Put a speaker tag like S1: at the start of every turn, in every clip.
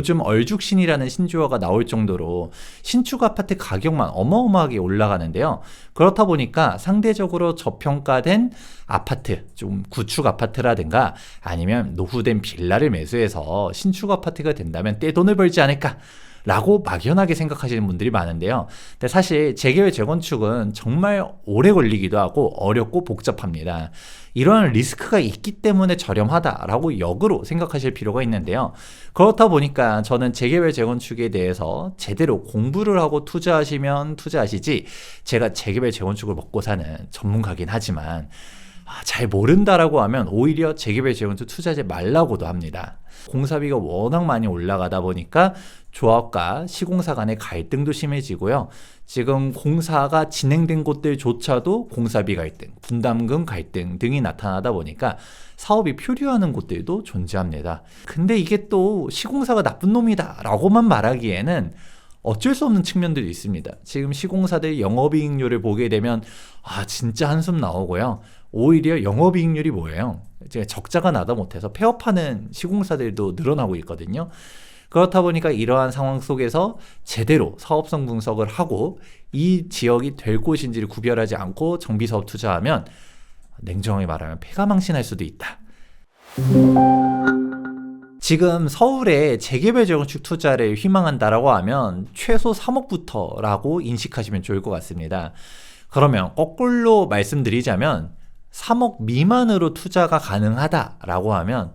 S1: 요즘 얼죽신이라는 신조어가 나올 정도로 신축 아파트 가격만 어마어마하게 올라가는데요. 그렇다 보니까 상대적으로 저평가된 아파트, 좀 구축 아파트라든가 아니면 노후된 빌라를 매수해서 신축 아파트가 된다면 떼돈을 벌지 않을까 라고 막연하게 생각하시는 분들이 많은데요. 근데 사실 재개발 재건축은 정말 오래 걸리기도 하고 어렵고 복잡합니다. 이러한 리스크가 있기 때문에 저렴하다라고 역으로 생각하실 필요가 있는데요. 그렇다 보니까 저는 재개발 재건축에 대해서 제대로 공부를 하고 투자하시면 투자하시지, 제가 재개발 재건축을 먹고 사는 전문가긴 하지만 잘 모른다라고 하면 오히려 재개발 재건축 투자하지 말라고도 합니다. 공사비가 워낙 많이 올라가다 보니까 조합과 시공사 간의 갈등도 심해지고요. 지금 공사가 진행된 곳들조차도 공사비 갈등, 분담금 갈등 등이 나타나다 보니까 사업이 표류하는 곳들도 존재합니다. 근데 이게 또 시공사가 나쁜 놈이다 라고만 말하기에는 어쩔 수 없는 측면들이 있습니다. 지금 시공사들 영업이익률을 보게 되면 진짜 한숨 나오고요. 오히려 영업이익률이 뭐예요? 이제 적자가 나다 못해서 폐업하는 시공사들도 늘어나고 있거든요. 그렇다 보니까 이러한 상황 속에서 제대로 사업성 분석을 하고 이 지역이 될 곳인지를 구별하지 않고 정비사업 투자하면 냉정하게 말하면 폐가망신할 수도 있다. 지금 서울에 재개발 재건축 투자를 희망한다라고 하면 최소 3억부터라고 인식하시면 좋을 것 같습니다. 그러면 거꾸로 말씀드리자면 3억 미만으로 투자가 가능하다라고 하면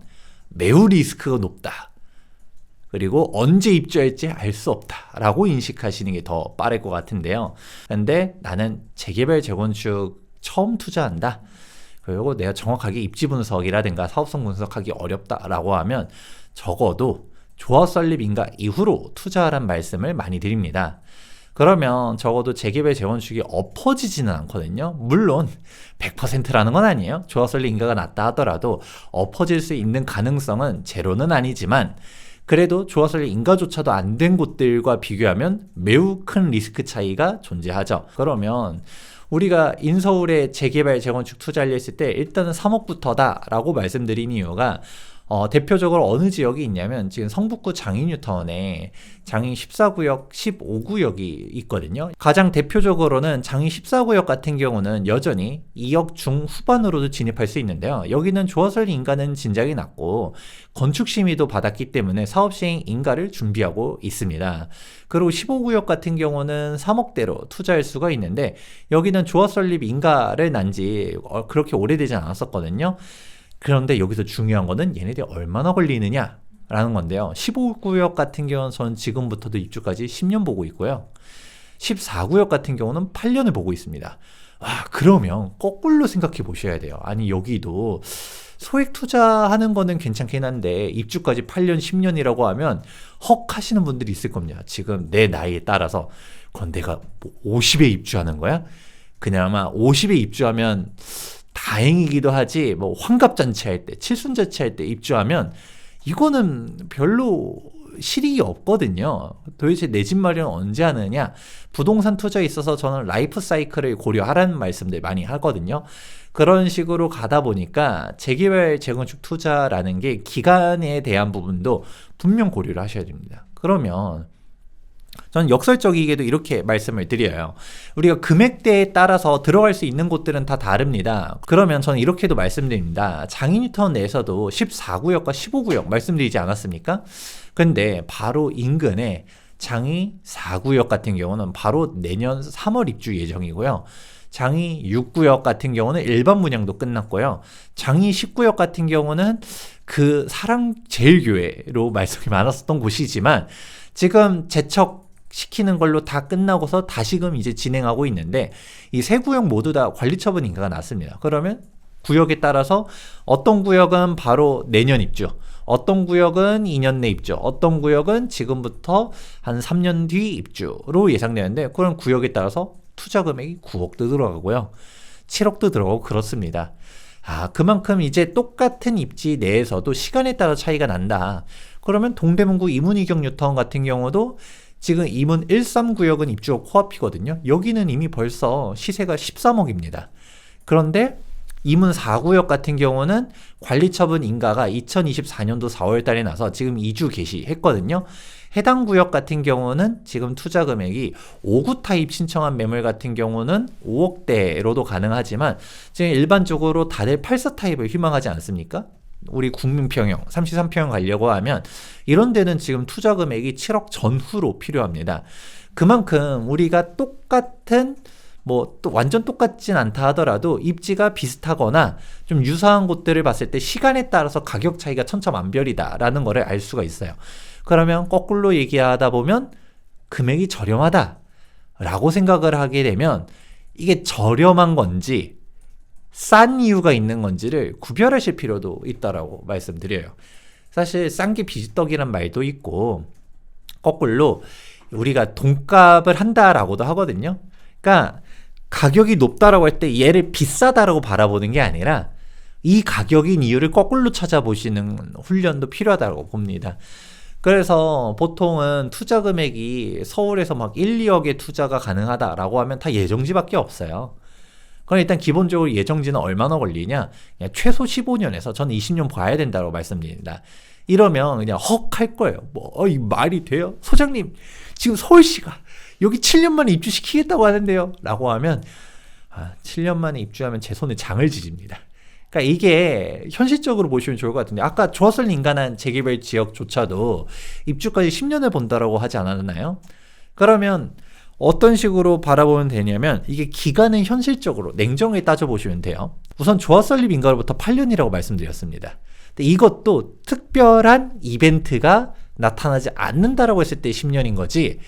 S1: 매우 리스크가 높다. 그리고 언제 입주할지 알 수 없다라고 인식하시는 게 더 빠를 것 같은데요. 근데 나는 재개발 재건축 처음 투자한다. 그리고 내가 정확하게 입지 분석이라든가 사업성 분석하기 어렵다라고 하면 적어도 조합 설립 인가 이후로 투자하란 말씀을 많이 드립니다. 그러면 적어도 재개발 재건축이 엎어지지는 않거든요. 물론 100%라는 건 아니에요. 조합 설립 인가가 낮다 하더라도 엎어질 수 있는 가능성은 제로는 아니지만 그래도 조합 설립 인가조차도 안 된 곳들과 비교하면 매우 큰 리스크 차이가 존재하죠. 그러면 우리가 인서울에 재개발 재건축 투자를 했을 때 일단은 3억부터다 라고 말씀드린 이유가 대표적으로 어느 지역이 있냐면 지금 성북구 장인뉴타운에 장인 14구역, 15구역이 있거든요. 가장 대표적으로는 장인 14구역 같은 경우는 여전히 2억 중후반으로도 진입할 수 있는데요. 여기는 조합설립 인가는 진작이 났고 건축 심의도 받았기 때문에 사업시행 인가를 준비하고 있습니다. 그리고 15구역 같은 경우는 3억대로 투자할 수가 있는데 여기는 조합설립 인가를 난 지 그렇게 오래되지 않았었거든요. 그런데 여기서 중요한 거는 얘네들이 얼마나 걸리느냐 라는 건데요. 15구역 같은 경우는 전 지금부터도 입주까지 10년 보고 있고요. 14구역 같은 경우는 8년을 보고 있습니다. 그러면 거꾸로 생각해 보셔야 돼요. 아니 여기도 소액 투자하는 거는 괜찮긴 한데 입주까지 8년 10년이라고 하면 헉 하시는 분들이 있을 겁니다. 지금 내 나이에 따라서 그건 내가 50에 입주하는 거야? 그나마 50에 입주하면 다행이기도 하지 환갑잔치 할 때, 칠순잔치 할 때 입주하면 이거는 별로 실익이 없거든요. 도대체 내 집 마련 언제 하느냐? 부동산 투자에 있어서 저는 라이프 사이클을 고려하라는 말씀들 많이 하거든요. 그런 식으로 가다 보니까 재개발 재건축 투자라는 게 기간에 대한 부분도 분명 고려를 하셔야 됩니다. 그러면 저는 역설적이게도 이렇게 말씀을 드려요. 우리가 금액대에 따라서 들어갈 수 있는 곳들은 다 다릅니다. 그러면 저는 이렇게도 말씀드립니다. 장인뉴타운 내에서도 14구역과 15구역 말씀드리지 않았습니까? 근데 바로 인근에 장이 4구역 같은 경우는 바로 내년 3월 입주 예정이고요. 장이 6구역 같은 경우는 일반 분양도 끝났고요. 장이 10구역 같은 경우는 그 사랑제일교회로 말씀이 많았었던 곳이지만 지금 재척 시키는 걸로 다 끝나고서 다시금 이제 진행하고 있는데 이 세 구역 모두 다 관리처분 인가가 났습니다. 그러면 구역에 따라서 어떤 구역은 바로 내년 입주, 어떤 구역은 2년 내 입주, 어떤 구역은 지금부터 한 3년 뒤 입주로 예상되는데 그런 구역에 따라서 투자 금액이 9억도 들어가고요. 7억도 들어가고 그렇습니다. 그만큼 이제 똑같은 입지 내에서도 시간에 따라 차이가 난다. 그러면 동대문구 이문희경 뉴타운 같은 경우도 지금 이문 13구역은 입주가 코앞이거든요. 여기는 이미 벌써 시세가 13억입니다. 그런데 이문 4구역 같은 경우는 관리처분 인가가 2024년도 4월 달에 나서 지금 2주 개시했거든요. 해당 구역 같은 경우는 지금 투자 금액이 5구 타입 신청한 매물 같은 경우는 5억대로도 가능하지만 지금 일반적으로 다들 8사 타입을 희망하지 않습니까? 우리 국민평형, 33평형 가려고 하면 이런 데는 지금 투자 금액이 7억 전후로 필요합니다. 그만큼 우리가 똑같은 또 완전 똑같진 않다 하더라도 입지가 비슷하거나 좀 유사한 곳들을 봤을 때 시간에 따라서 가격 차이가 천차만별이다라는 거를 알 수가 있어요. 그러면 거꾸로 얘기하다 보면 금액이 저렴하다라고 생각을 하게 되면 이게 저렴한 건지 싼 이유가 있는 건지를 구별하실 필요도 있다라고 말씀드려요. 사실 싼 게 비지떡이란 말도 있고 거꾸로 우리가 돈값을 한다라고도 하거든요. 그러니까 가격이 높다라고 할 때 얘를 비싸다라고 바라보는 게 아니라 이 가격인 이유를 거꾸로 찾아보시는 훈련도 필요하다고 봅니다. 그래서 보통은 투자 금액이 서울에서 막 1, 2억의 투자가 가능하다라고 하면 다 예정지밖에 없어요. 그럼 일단 기본적으로 예정지는 얼마나 걸리냐? 그냥 최소 15년에서 저는 20년 봐야 된다고 말씀드립니다. 이러면 그냥 헉 할 거예요. 이 말이 돼요? 소장님, 지금 서울시가 여기 7년 만에 입주시키겠다고 하는데요. 라고 하면 7년 만에 입주하면 제 손에 장을 지집니다. 그러니까 이게 현실적으로 보시면 좋을 것 같은데 아까 조합설 인간한 재개발 지역조차도 입주까지 10년을 본다라고 하지 않았나요? 그러면 어떤 식으로 바라보면 되냐면 이게 기간은 현실적으로 냉정하게 따져보시면 돼요. 우선 조합 설립 인가로부터 8년이라고 말씀드렸습니다. 근데 이것도 특별한 이벤트가 나타나지 않는다라고 했을 때 10년인 거지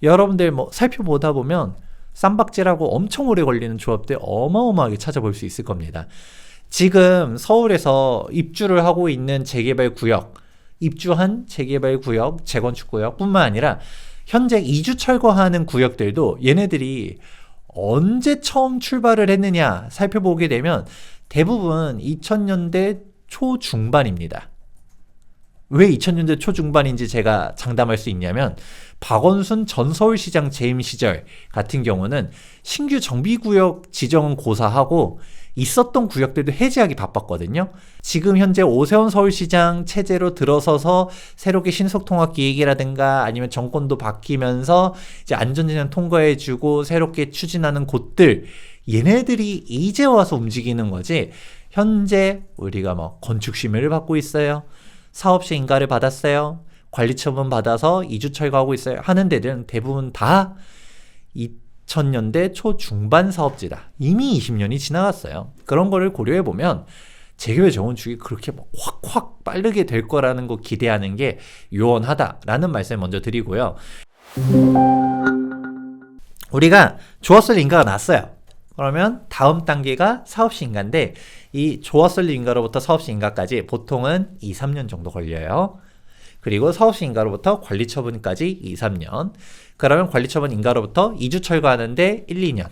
S1: 여러분들 살펴보다 보면 쌈박질하고 엄청 오래 걸리는 조합들 어마어마하게 찾아볼 수 있을 겁니다. 지금 서울에서 입주를 하고 있는 재개발 구역, 입주한 재개발 구역, 재건축 구역 뿐만 아니라 현재 이주 철거하는 구역들도 얘네들이 언제 처음 출발을 했느냐 살펴보게 되면 대부분 2000년대 초중반입니다. 왜 2000년대 초중반인지 제가 장담할 수 있냐면 박원순 전 서울시장 재임 시절 같은 경우는 신규 정비구역 지정은 고사하고 있었던 구역들도 해제하기 바빴거든요. 지금 현재 오세훈 서울시장 체제로 들어서서 새롭게 신속통합기획이라든가 아니면 정권도 바뀌면서 이제 안전재정 통과해주고 새롭게 추진하는 곳들 얘네들이 이제 와서 움직이는 거지 현재 우리가 건축심의를 받고 있어요. 사업시 인가를 받았어요. 관리처분 받아서 이주 철거하고 있어요. 하는 데들은 대부분 다 2000년대 초중반 사업지다. 이미 20년이 지나갔어요. 그런 거를 고려해보면 재개발 재건축이 그렇게 확확 빠르게 될 거라는 거 기대하는 게 요원하다라는 말씀을 먼저 드리고요. 우리가 조합설 인가가 났어요. 그러면 다음 단계가 사업시 인가인데 이 조합설 인가로부터 사업시 인가까지 보통은 2, 3년 정도 걸려요. 그리고 사업시 인가로부터 관리처분까지 2, 3년. 그러면 관리처분 인가로부터 이주 철거하는데 1, 2년.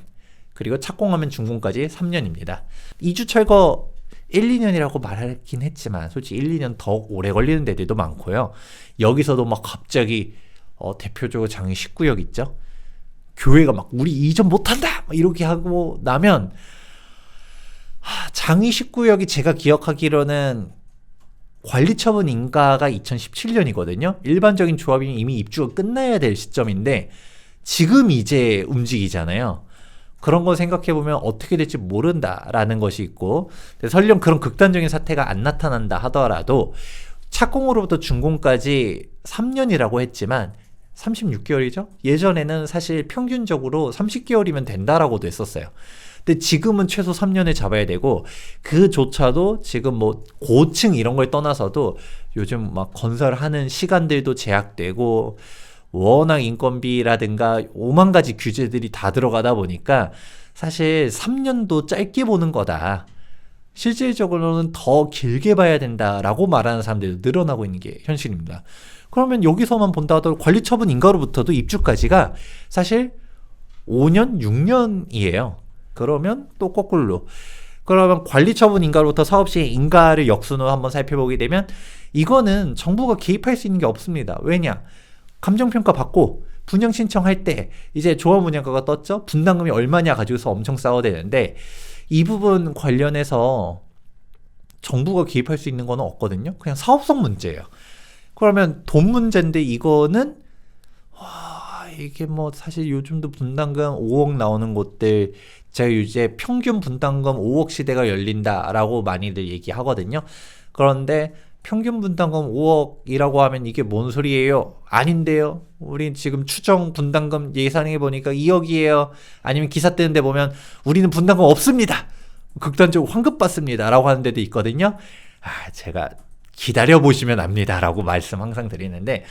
S1: 그리고 착공하면 준공까지 3년입니다. 이주 철거 1, 2년이라고 말하긴 했지만 솔직히 1, 2년 더 오래 걸리는 데들도 많고요. 여기서도 갑자기 대표적으로 장위 19역 있죠? 교회가 우리 이전 못한다! 이렇게 하고 나면 장위 19역이 제가 기억하기로는 관리처분 인가가 2017년이거든요. 일반적인 조합이 이미 입주가 끝나야 될 시점인데 지금 이제 움직이잖아요. 그런 거 생각해보면 어떻게 될지 모른다라는 것이 있고 설령 그런 극단적인 사태가 안 나타난다 하더라도 착공으로부터 준공까지 3년이라고 했지만 36개월이죠? 예전에는 사실 평균적으로 30개월이면 된다라고도 했었어요. 근데 지금은 최소 3년을 잡아야 되고 그조차도 지금 고층 이런 걸 떠나서도 요즘 건설하는 시간들도 제약되고 워낙 인건비라든가 5만 가지 규제들이 다 들어가다 보니까 사실 3년도 짧게 보는 거다. 실질적으로는 더 길게 봐야 된다라고 말하는 사람들도 늘어나고 있는 게 현실입니다. 그러면 여기서만 본다 하더라도 관리처분 인가로부터도 입주까지가 사실 5년, 6년이에요. 그러면 또 거꾸로. 그러면 관리처분 인가로부터 사업시 인가를 역순으로 한번 살펴보게 되면 이거는 정부가 개입할 수 있는 게 없습니다. 왜냐? 감정평가 받고 분양 신청할 때 이제 조합 분양가가 떴죠? 분담금이 얼마냐 가지고서 엄청 싸워야 되는데 이 부분 관련해서 정부가 개입할 수 있는 건 없거든요. 그냥 사업성 문제예요. 그러면 돈 문제인데 이거는 이게 뭐 사실 요즘도 분담금 5억 나오는 곳들 제가 이제 평균 분담금 5억 시대가 열린다라고 많이들 얘기하거든요. 그런데 평균 분담금 5억이라고 하면 이게 뭔 소리예요? 아닌데요. 우린 지금 추정 분담금 예상해 보니까 2억이에요. 아니면 기사 뜨는데 보면 우리는 분담금 없습니다. 극단적으로 환급받습니다. 라고 하는 데도 있거든요. 제가 기다려보시면 압니다. 라고 말씀 항상 드리는데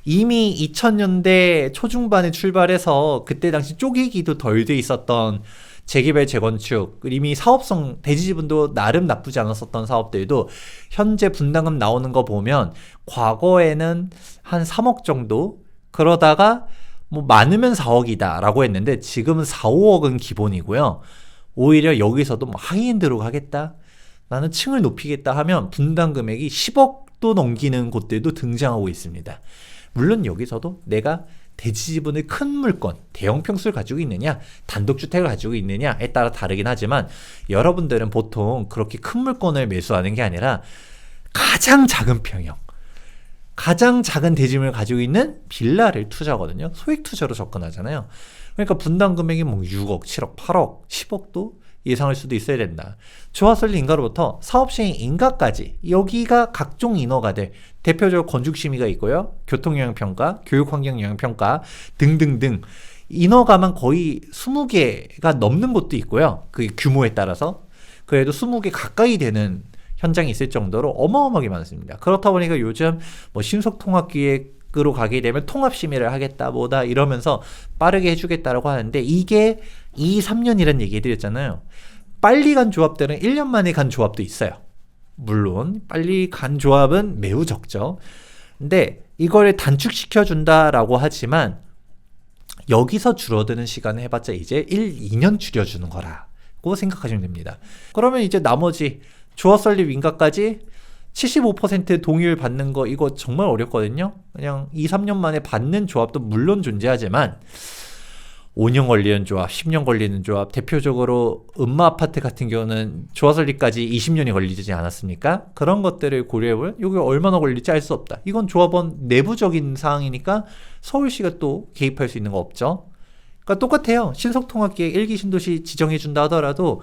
S1: 이미 2000년대 초중반에 출발해서 그때 당시 쪼개기도 덜 돼 있었던 재개발 재건축, 이미 사업성 대지지분도 나름 나쁘지 않았었던 사업들도 현재 분담금 나오는 거 보면 과거에는 한 3억 정도, 그러다가 뭐 많으면 4억이다 라고 했는데 지금은 4, 5억은 기본이고요. 오히려 여기서도 뭐 하이엔드로 가겠다, 나는 층을 높이겠다 하면 분담 금액이 10억도 넘기는 곳들도 등장하고 있습니다. 물론 여기서도 내가 대지지분의 큰 물건, 대형 평수를 가지고 있느냐, 단독주택을 가지고 있느냐에 따라 다르긴 하지만 여러분들은 보통 그렇게 큰 물건을 매수하는 게 아니라 가장 작은 평형, 가장 작은 대지분을 가지고 있는 빌라를 투자하거든요. 소액 투자로 접근하잖아요. 그러니까 분담 금액이 뭐 6억, 7억, 8억, 10억도 예상할 수도 있어야 된다. 조합설립 인가로부터 사업시행 인가까지 여기가 각종 인허가들, 대표적으로 건축심의가 있고요. 교통영향평가, 교육환경영향평가 등등등 인허가만 거의 20개가 넘는 곳도 있고요. 그 규모에 따라서 그래도 20개 가까이 되는 현장이 있을 정도로 어마어마하게 많습니다. 그렇다 보니까 요즘 뭐 신속통합기획으로 가게 되면 통합심의를 하겠다 뭐다 이러면서 빠르게 해주겠다라고 하는데 이게 2, 3년이라는 얘기 해드렸잖아요. 빨리 간 조합들은 1년 만에 간 조합도 있어요. 물론 빨리 간 조합은 매우 적죠. 근데 이걸 단축시켜준다라고 하지만 여기서 줄어드는 시간을 해봤자 이제 1, 2년 줄여주는 거라고 생각하시면 됩니다. 그러면 이제 나머지 조합 설립 인가까지 75% 동의율 받는 거 이거 정말 어렵거든요. 그냥 2, 3년 만에 받는 조합도 물론 존재하지만 5년 걸리는 조합, 10년 걸리는 조합, 대표적으로 음마아파트 같은 경우는 조합 설립까지 20년이 걸리지 않았습니까? 그런 것들을 고려해보면 이게 얼마나 걸릴지 알 수 없다. 이건 조합원 내부적인 사항이니까 서울시가 또 개입할 수 있는 거 없죠. 그러니까 똑같아요. 신속통합기획 1기 신도시 지정해준다 하더라도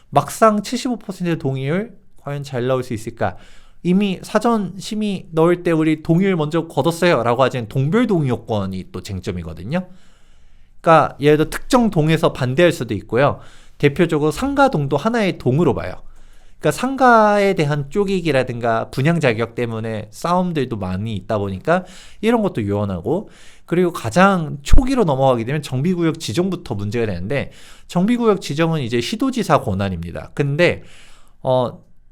S1: 막상 75% 동의율 과연 잘 나올 수 있을까? 이미 사전 심의 넣을 때 우리 동의율 먼저 걷었어요 라고 하지만 동별 동의 요건이 또 쟁점이거든요. 그러니까 예를 들어 특정 동에서 반대할 수도 있고요. 대표적으로 상가동도 하나의 동으로 봐요. 그러니까 상가에 대한 쪼개기라든가 분양 자격 때문에 싸움들도 많이 있다 보니까 이런 것도 유연하고, 그리고 가장 초기로 넘어가게 되면 정비구역 지정부터 문제가 되는데, 정비구역 지정은 이제 시도지사 권한입니다. 근데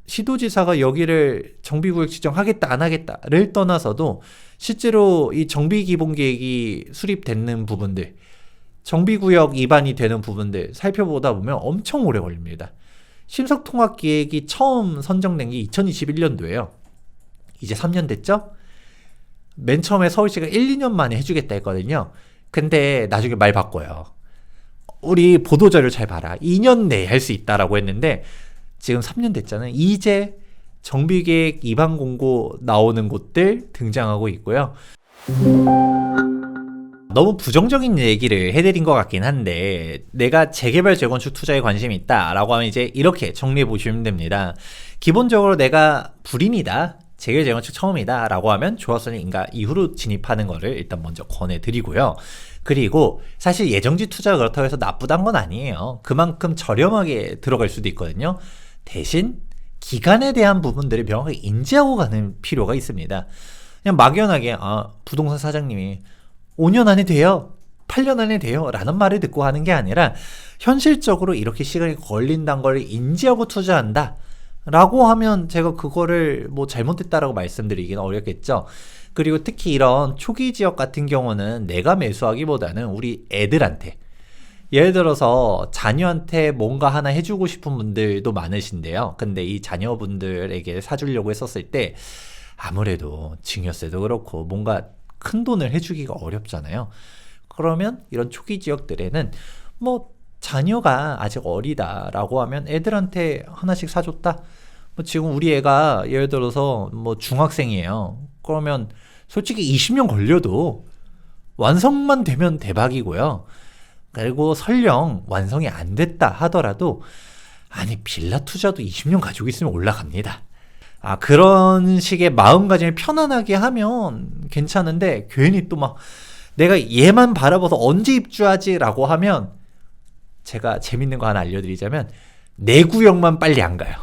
S1: 시도지사가 여기를 정비구역 지정하겠다 안 하겠다를 떠나서도 실제로 이 정비기본계획이 수립되는 부분들, 정비구역 위반이 되는 부분들 살펴보다 보면 엄청 오래 걸립니다. 신속통합기획이 처음 선정된 게 2021년도예요. 이제 3년 됐죠? 맨 처음에 서울시가 1, 2년 만에 해주겠다 했거든요. 근데 나중에 말 바꿔요. 우리 보도자료 잘 봐라. 2년 내에 할 수 있다라고 했는데 지금 3년 됐잖아요. 이제 정비계획 위반 공고 나오는 곳들 등장하고 있고요. 너무 부정적인 얘기를 해드린 것 같긴 한데, 내가 재개발 재건축 투자에 관심이 있다 라고 하면 이제 이렇게 정리해 보시면 됩니다. 기본적으로 내가 불인이다, 재개발 재건축 처음이다 라고 하면 조합설립 인가 이후로 진입하는 거를 일단 먼저 권해드리고요. 그리고 사실 예정지 투자가 그렇다고 해서 나쁘단 건 아니에요. 그만큼 저렴하게 들어갈 수도 있거든요. 대신 기간에 대한 부분들을 명확하게 인지하고 가는 필요가 있습니다. 그냥 막연하게 부동산 사장님이 5년 안에 돼요, 8년 안에 돼요 라는 말을 듣고 하는 게 아니라 현실적으로 이렇게 시간이 걸린다는 걸 인지하고 투자한다 라고 하면 제가 그거를 뭐 잘못됐다라고 말씀드리기는 어렵겠죠. 그리고 특히 이런 초기 지역 같은 경우는 내가 매수하기보다는 우리 애들한테, 예를 들어서 자녀한테 뭔가 하나 해주고 싶은 분들도 많으신데요. 근데 이 자녀분들에게 사주려고 했었을 때 아무래도 증여세도 그렇고 뭔가 큰 돈을 해주기가 어렵잖아요. 그러면 이런 초기 지역들에는 뭐 자녀가 아직 어리다라고 하면 애들한테 하나씩 사줬다. 뭐 지금 우리 애가 예를 들어서 뭐 중학생이에요. 그러면 솔직히 20년 걸려도 완성만 되면 대박이고요. 그리고 설령 완성이 안 됐다 하더라도 아니 빌라 투자도 20년 가지고 있으면 올라갑니다. 그런 식의 마음가짐을 편안하게 하면 괜찮은데 괜히 또 막 내가 얘만 바라봐서 언제 입주하지라고 하면 제가 재밌는 거 하나 알려드리자면 내 구역만 빨리 안 가요.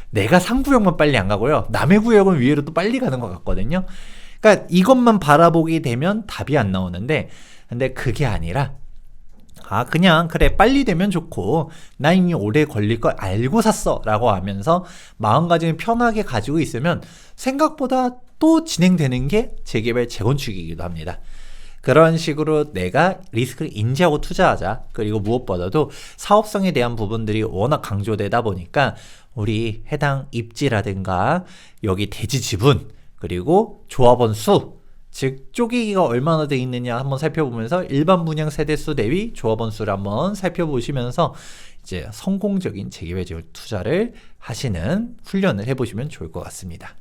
S1: 내가 산 구역만 빨리 안 가고요. 남의 구역은 위로 또 빨리 가는 것 같거든요. 그러니까 이것만 바라보게 되면 답이 안 나오는데 근데 그게 아니라 그냥 그래 빨리 되면 좋고 나 이미 오래 걸릴 걸 알고 샀어 라고 하면서 마음가짐을 편하게 가지고 있으면 생각보다 또 진행되는 게 재개발 재건축이기도 합니다. 그런 식으로 내가 리스크를 인지하고 투자하자. 그리고 무엇보다도 사업성에 대한 부분들이 워낙 강조되다 보니까 우리 해당 입지라든가 여기 대지 지분 그리고 조합원 수, 즉 쪼개기가 얼마나 돼 있느냐 한번 살펴보면서 일반 분양 세대수 대비 조합원 수를 한번 살펴보시면서 이제 성공적인 재개발 지역 투자를 하시는 훈련을 해보시면 좋을 것 같습니다.